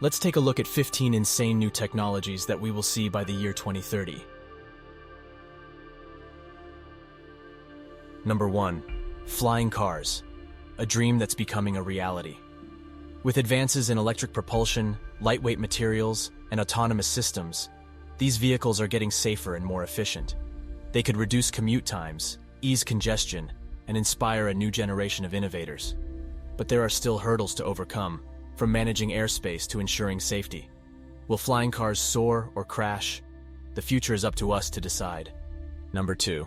Let's take a look at 15 insane new technologies that we will see by the year 2030. Number 1. Flying cars. A dream that's becoming a reality. With advances in electric propulsion, lightweight materials, and autonomous systems, these vehicles are getting safer and more efficient. They could reduce commute times, ease congestion, and inspire a new generation of innovators. But there are still hurdles to overcome, from managing airspace to ensuring safety. Will flying cars soar or crash? The future is up to us to decide. Number 2.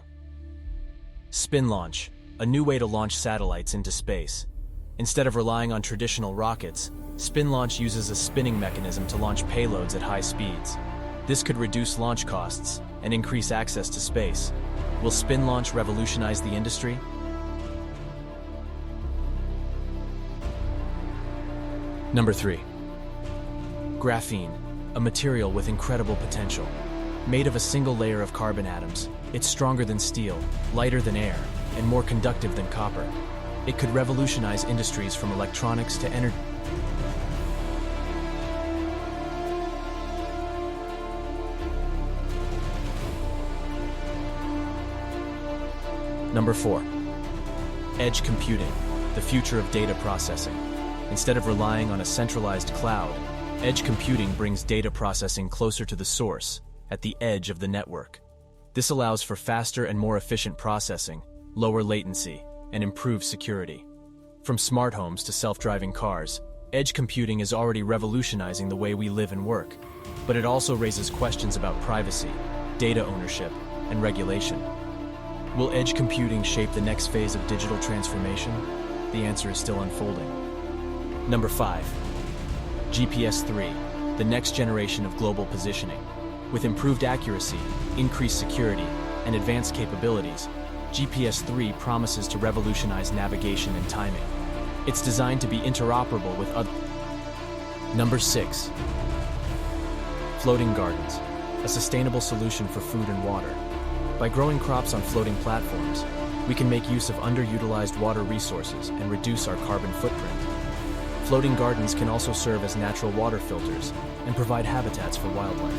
Spin launch, a new way to launch satellites into space. Instead of relying on traditional rockets, spin launch uses a spinning mechanism to launch payloads at high speeds. This could reduce launch costs and increase access to space. Will spin launch revolutionize the industry? Number 3. Graphene, a material with incredible potential. Made of a single layer of carbon atoms, it's stronger than steel, lighter than air, and more conductive than copper. It could revolutionize industries from electronics to energy. Number 4. Edge computing, the future of data processing. Instead of relying on a centralized cloud, edge computing brings data processing closer to the source, at the edge of the network. This allows for faster and more efficient processing, lower latency, and improved security. From smart homes to self-driving cars, edge computing is already revolutionizing the way we live and work. But it also raises questions about privacy, data ownership, and regulation. Will edge computing shape the next phase of digital transformation? The answer is still unfolding. Number 5. GPS-3, the next generation of global positioning. With improved accuracy, increased security, and advanced capabilities, GPS-3 promises to revolutionize navigation and timing. It's designed to be interoperable with other. Number 6. Floating gardens, a sustainable solution for food and water. By growing crops on floating platforms, we can make use of underutilized water resources and reduce our carbon footprint. Floating gardens can also serve as natural water filters and provide habitats for wildlife.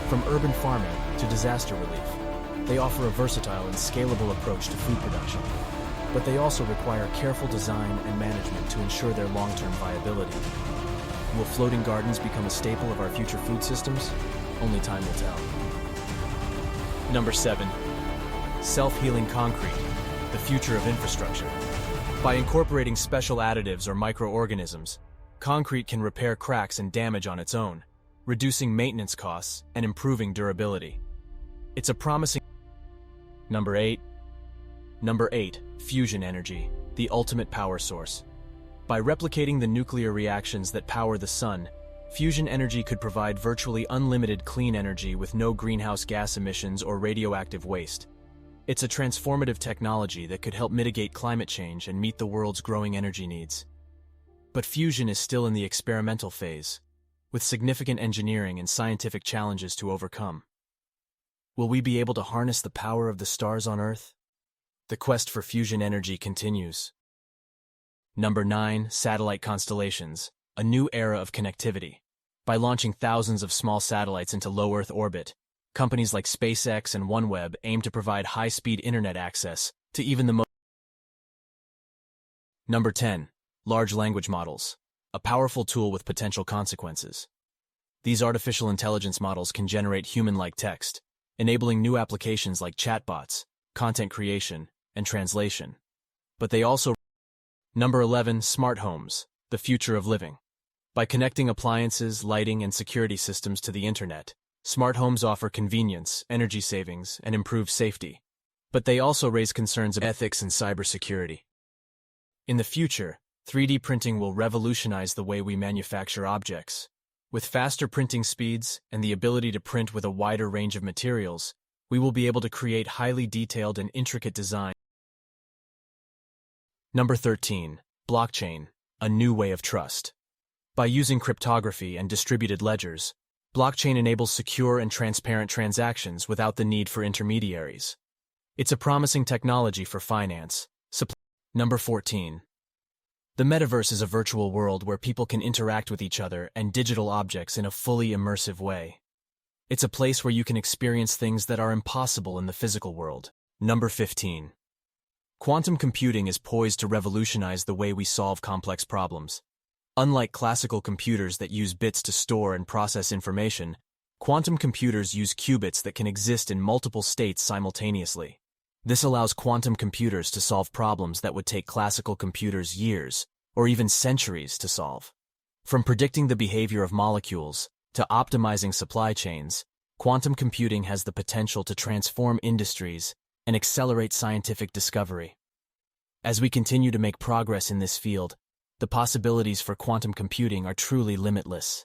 From urban farming to disaster relief, they offer a versatile and scalable approach to food production. But they also require careful design and management to ensure their long-term viability. Will floating gardens become a staple of our future food systems? Only time will tell. Number 7. Self-healing concrete, the future of infrastructure. By incorporating special additives or microorganisms, concrete can repair cracks and damage on its own, reducing maintenance costs and improving durability. It's a promising. Number 8. Fusion energy, the ultimate power source. By replicating the nuclear reactions that power the sun, fusion energy could provide virtually unlimited clean energy with no greenhouse gas emissions or radioactive waste. It's a transformative technology that could help mitigate climate change and meet the world's growing energy needs. But fusion is still in the experimental phase, with significant engineering and scientific challenges to overcome. Will we be able to harness the power of the stars on Earth? The quest for fusion energy continues. Number 9. Satellite constellations, a new era of connectivity. By launching thousands of small satellites into low Earth orbit, companies like SpaceX and OneWeb aim to provide high-speed internet access to even the most. Number 10. Large language models, a powerful tool with potential consequences. These artificial intelligence models can generate human-like text, enabling new applications like chatbots, content creation, and translation. But they also. Number 11. Smart homes, the future of living. By connecting appliances, lighting, and security systems to the internet, smart homes offer convenience, energy savings, and improved safety. But they also raise concerns of ethics and cybersecurity. In the future, 3D printing will revolutionize the way we manufacture objects. With faster printing speeds and the ability to print with a wider range of materials, we will be able to create highly detailed and intricate designs. Number 13. Blockchain, a new way of trust. By using cryptography and distributed ledgers, blockchain enables secure and transparent transactions without the need for intermediaries. It's a promising technology for finance. Number 14. The metaverse is a virtual world where people can interact with each other and digital objects in a fully immersive way. It's a place where you can experience things that are impossible in the physical world. Number 15. Quantum computing is poised to revolutionize the way we solve complex problems. Unlike classical computers that use bits to store and process information, quantum computers use qubits that can exist in multiple states simultaneously. This allows quantum computers to solve problems that would take classical computers years, or even centuries, to solve. From predicting the behavior of molecules to optimizing supply chains, quantum computing has the potential to transform industries and accelerate scientific discovery. As we continue to make progress in this field, the possibilities for quantum computing are truly limitless.